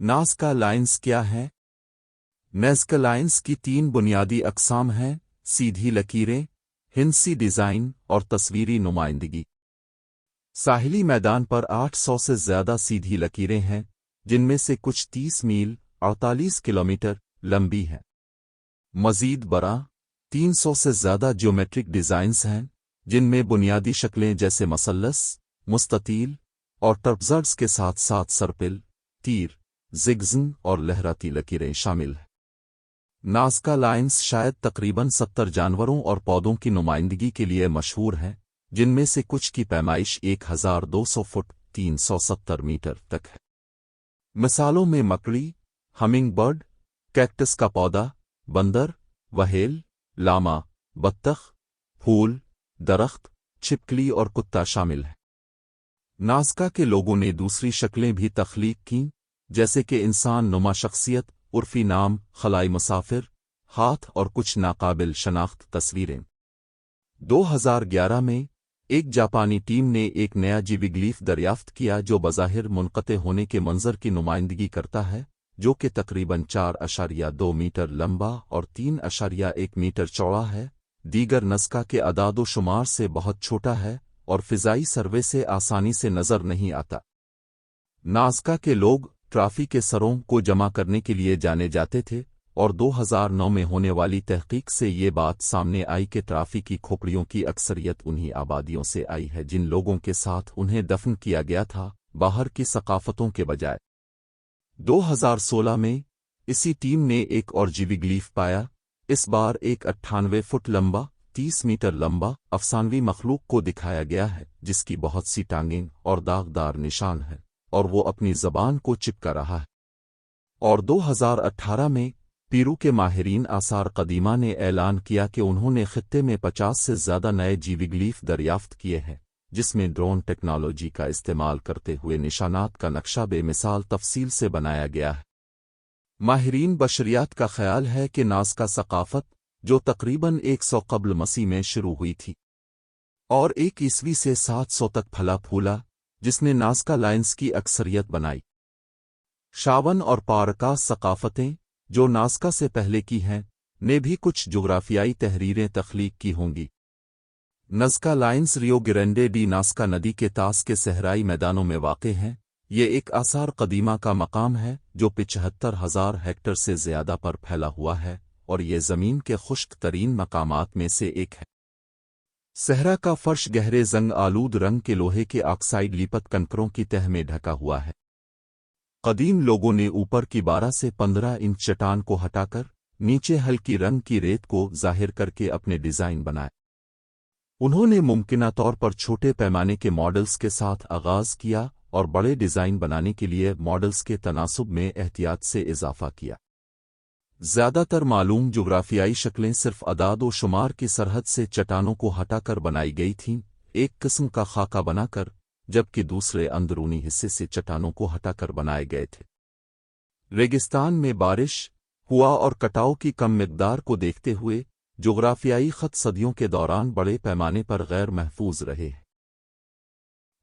Nazca lines کیا ہے؟ Nazca lines کی تین بنیادی اقسام ہیں: سیدھی لکیریں، ہندسی ڈیزائن اور تصویری نمائندگی۔ ساحلی میدان پر 800 سے زیادہ سیدھی لکیریں ہیں، جن میں سے کچھ 30 میل 48 کلومیٹر لمبی ہیں۔ مزید برآں 300 سے زیادہ جیومیٹرک ڈیزائنز ہیں، جن میں بنیادی شکلیں جیسے مثلث، مستطیل اور ٹرپزرز کے ساتھ ساتھ سرپل، تیر، زگزگ اور لہراتی لکیریں شامل ہیں۔ نازکا لائنز شاید تقریباً 70 جانوروں اور پودوں کی نمائندگی کے لیے مشہور ہیں، جن میں سے کچھ کی پیمائش 1200 فٹ 370 میٹر تک ہے۔ مثالوں میں مکڑی، ہمنگ برڈ، کیکٹس کا پودا، بندر، وہیل، لاما، بطخ، پھول، درخت، چھپکلی اور کتا شامل ہیں۔ نازکا کے لوگوں نے دوسری شکلیں بھی تخلیق کیں، جیسے کہ انسان نما شخصیت، عرفی نام، خلائی مسافر، ہاتھ اور کچھ ناقابل شناخت تصویریں۔ 2011 میں ایک جاپانی ٹیم نے ایک نیا جیوگلیف دریافت کیا جو بظاہر منقطع ہونے کے منظر کی نمائندگی کرتا ہے، جو کہ تقریباً 4.2 میٹر لمبا اور 3.1 میٹر چوڑا ہے۔ دیگر نازکا کے اعداد و شمار سے بہت چھوٹا ہے اور فضائی سروے سے آسانی سے نظر نہیں آتا۔ نازکا کے لوگ ٹرافی کے سروں کو جمع کرنے کے لیے جانے جاتے تھے، اور 2009 میں ہونے والی تحقیق سے یہ بات سامنے آئی کہ ٹرافی کی کھوپڑیوں کی اکثریت انہی آبادیوں سے آئی ہے جن لوگوں کے ساتھ انہیں دفن کیا گیا تھا، باہر کی ثقافتوں کے بجائے۔ 2016 میں اسی ٹیم نے ایک اور جیوگلیف پایا، اس بار ایک 98 فٹ لمبا، 30 میٹر لمبا افسانوی مخلوق کو دکھایا گیا ہے جس کی بہت سی ٹانگیں اور داغدار نشان ہیں، اور وہ اپنی زبان کو چپکا رہا ہے۔ اور 2018 میں پیرو کے ماہرین آثار قدیمہ نے اعلان کیا کہ انہوں نے خطے میں 50 سے زیادہ نئے جیوگلیف دریافت کیے ہیں، جس میں ڈرون ٹیکنالوجی کا استعمال کرتے ہوئے نشانات کا نقشہ بے مثال تفصیل سے بنایا گیا ہے۔ ماہرین بشریات کا خیال ہے کہ نازکا ثقافت، جو تقریباً 100 قبل مسیح میں شروع ہوئی تھی اور 1 عیسوی سے 700 تک پھلا پھولا، جس نے نازکا لائنز کی اکثریت بنائی۔ شاون اور پارکاس ثقافتیں، جو نازکا سے پہلے کی ہیں، نے بھی کچھ جغرافیائی تحریریں تخلیق کی ہوں گی۔ Nazca lines Rio Grande de Nazca ندی کے طاس کے صحرائی میدانوں میں واقع ہیں۔ یہ ایک آثار قدیمہ کا مقام ہے جو 75,000 ہیکٹر سے زیادہ پر پھیلا ہوا ہے، اور یہ زمین کے خشک ترین مقامات میں سے ایک ہے۔ صحرا کا فرش گہرے زنگ آلود رنگ کے لوہے کے آکسائڈ لیپت کنکروں کی تہ میں ڈھکا ہوا ہے۔ قدیم لوگوں نے اوپر کی 12 سے 15 انچ چٹان کو ہٹا کر نیچے ہلکی رنگ کی ریت کو ظاہر کر کے اپنے ڈیزائن بنائے۔ انہوں نے ممکنہ طور پر چھوٹے پیمانے کے ماڈلز کے ساتھ آغاز کیا اور بڑے ڈیزائن بنانے کے لیے ماڈلز کے تناسب میں احتیاط سے اضافہ کیا۔ زیادہ تر معلوم جغرافیائی شکلیں صرف اعداد و شمار کی سرحد سے چٹانوں کو ہٹا کر بنائی گئی تھیں، ایک قسم کا خاکہ بنا کر، جبکہ دوسرے اندرونی حصے سے چٹانوں کو ہٹا کر بنائے گئے تھے۔ ریگستان میں بارش ہوا اور کٹاؤ کی کم مقدار کو دیکھتے ہوئے جغرافیائی خط صدیوں کے دوران بڑے پیمانے پر غیر محفوظ رہے ہیں۔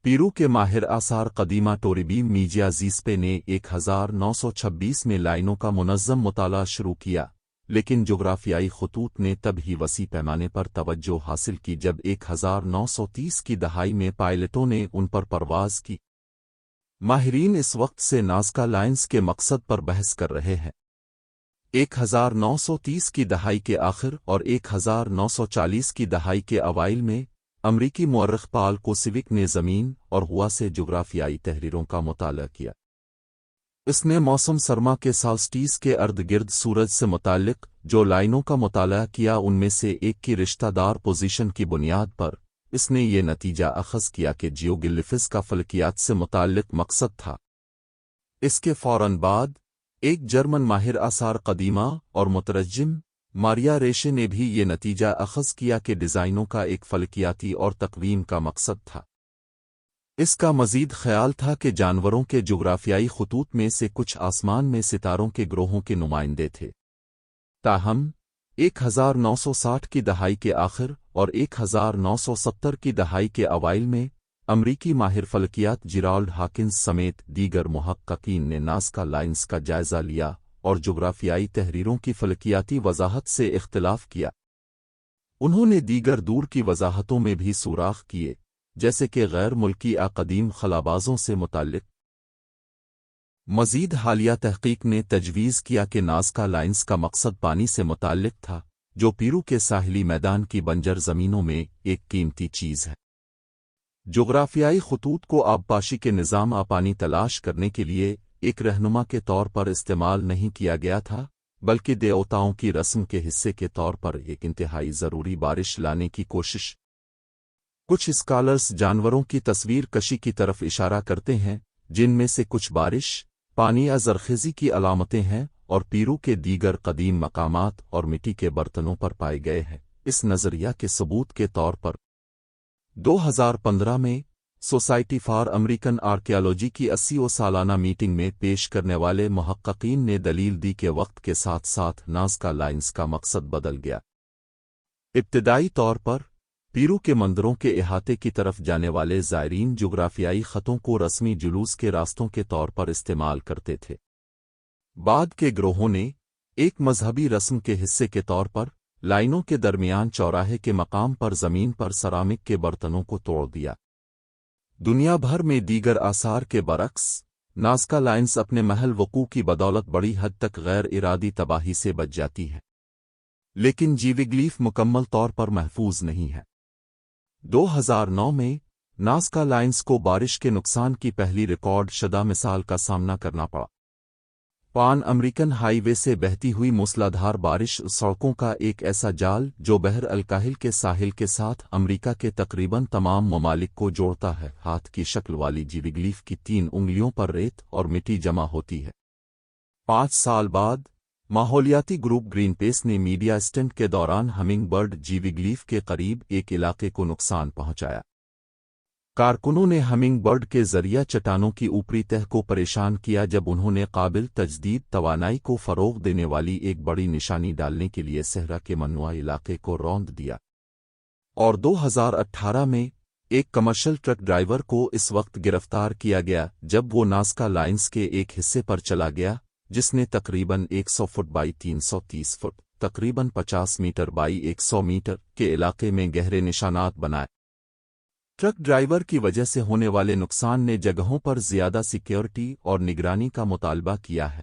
پیرو کے ماہر آثار قدیمہ ٹوریبیم میجیا زیسپے نے 1926 میں لائنوں کا منظم مطالعہ شروع کیا، لیکن جغرافیائی خطوط نے تب ہی وسیع پیمانے پر توجہ حاصل کی جب 1930 کی دہائی میں پائلٹوں نے ان پر پرواز کی۔ ماہرین اس وقت سے نازکا لائنز کے مقصد پر بحث کر رہے ہیں۔ 1930 کی دہائی کے آخر اور 1940 کی دہائی کے اوائل میں امریکی مورخ پال کوسیوک نے زمین اور ہوا سے جغرافیائی تحریروں کا مطالعہ کیا۔ اس نے موسم سرما کے سالسٹیس کے ارد گرد سورج سے متعلق جو لائنوں کا مطالعہ کیا ان میں سے ایک کی رشتہ دار پوزیشن کی بنیاد پر اس نے یہ نتیجہ اخذ کیا کہ جیوگلیفز کا فلکیات سے متعلق مقصد تھا۔ اس کے فوراً بعد ایک جرمن ماہر آثار قدیمہ اور مترجم ماریا ریشے نے بھی یہ نتیجہ اخذ کیا کہ ڈیزائنوں کا ایک فلکیاتی اور تقویم کا مقصد تھا۔ اس کا مزید خیال تھا کہ جانوروں کے جغرافیائی خطوط میں سے کچھ آسمان میں ستاروں کے گروہوں کے نمائندے تھے۔ تاہم 1960 کی دہائی کے آخر اور 1970 کی دہائی کے اوائل میں امریکی ماہر فلکیات جیرالڈ ہاکنز سمیت دیگر محققین نے نازکا لائنز کا جائزہ لیا اور جغرافیائی تحریروں کی فلکیاتی وضاحت سے اختلاف کیا۔ انہوں نے دیگر دور کی وضاحتوں میں بھی سوراخ کیے، جیسے کہ غیر ملکی یا قدیم خلابازوں سے متعلق۔ مزید حالیہ تحقیق نے تجویز کیا کہ نازکا لائنز کا مقصد پانی سے متعلق تھا، جو پیرو کے ساحلی میدان کی بنجر زمینوں میں ایک قیمتی چیز ہے۔ جغرافیائی خطوط کو آبپاشی کے نظام پانی تلاش کرنے کے لیے ایک رہنما کے طور پر استعمال نہیں کیا گیا تھا، بلکہ دیوتاؤں کی رسم کے حصے کے طور پر ایک انتہائی ضروری بارش لانے کی کوشش۔ کچھ اسکالرز جانوروں کی تصویر کشی کی طرف اشارہ کرتے ہیں، جن میں سے کچھ بارش، پانی یا زرخیزی کی علامتیں ہیں اور پیرو کے دیگر قدیم مقامات اور مٹی کے برتنوں پر پائے گئے ہیں۔ اس نظریہ کے ثبوت کے طور پر 2015 میں سوسائٹی فار امریکن آرکیالوجی کی 80 سالانہ میٹنگ میں پیش کرنے والے محققین نے دلیل دی کہ وقت کے ساتھ ساتھ نازکا لائنز کا مقصد بدل گیا۔ ابتدائی طور پر پیرو کے مندروں کے احاطے کی طرف جانے والے زائرین جغرافیائی خطوں کو رسمی جلوس کے راستوں کے طور پر استعمال کرتے تھے۔ بعد کے گروہوں نے ایک مذہبی رسم کے حصے کے طور پر لائنوں کے درمیان چوراہے کے مقام پر زمین پر سرامک کے برتنوں کو توڑ دیا۔ دنیا بھر میں دیگر آثار کے برعکس، نازکا لائنز اپنے محل وقوع کی بدولت بڑی حد تک غیر ارادی تباہی سے بچ جاتی ہے، لیکن جیوگلیف مکمل طور پر محفوظ نہیں ہے۔ 2009 میں نازکا لائنز کو بارش کے نقصان کی پہلی ریکارڈ شدہ مثال کا سامنا کرنا پڑا۔ پان امریکن ہائی وے سے بہتی ہوئی موسلادھار بارش سڑکوں کا ایک ایسا جال جو بحر الکاہل کے ساحل کے ساتھ امریکہ کے تقریباً تمام ممالک کو جوڑتا ہے۔ ہاتھ کی شکل والی جیوگلیف کی 3 انگلیوں پر ریت اور مٹی جمع ہوتی ہے۔ 5 سال بعد ماحولیاتی گروپ گرین پیس نے میڈیا اسٹنٹ کے دوران ہمنگ برڈ جیوگلیف کے قریب ایک علاقے کو نقصان پہنچایا۔ کارکنوں نے ہمنگ برڈ کے ذریعہ چٹانوں کی اوپری تہہ کو پریشان کیا جب انہوں نے قابل تجدید توانائی کو فروغ دینے والی ایک بڑی نشانی ڈالنے کے لیے صحرا کے ممنوعہ علاقے کو روند دیا۔ اور 2018 میں ایک کمرشل ٹرک ڈرائیور کو اس وقت گرفتار کیا گیا جب وہ نازکا لائنز کے ایک حصے پر چلا گیا جس نے تقریباً 100 فٹ بائی 330 فٹ، تقریباً 50 میٹر بائی 100 میٹر کے علاقے میں گہرے نشانات بنائے۔ ٹرک ڈرائیور کی وجہ سے ہونے والے نقصان نے جگہوں پر زیادہ سیکیورٹی اور نگرانی کا مطالبہ کیا ہے۔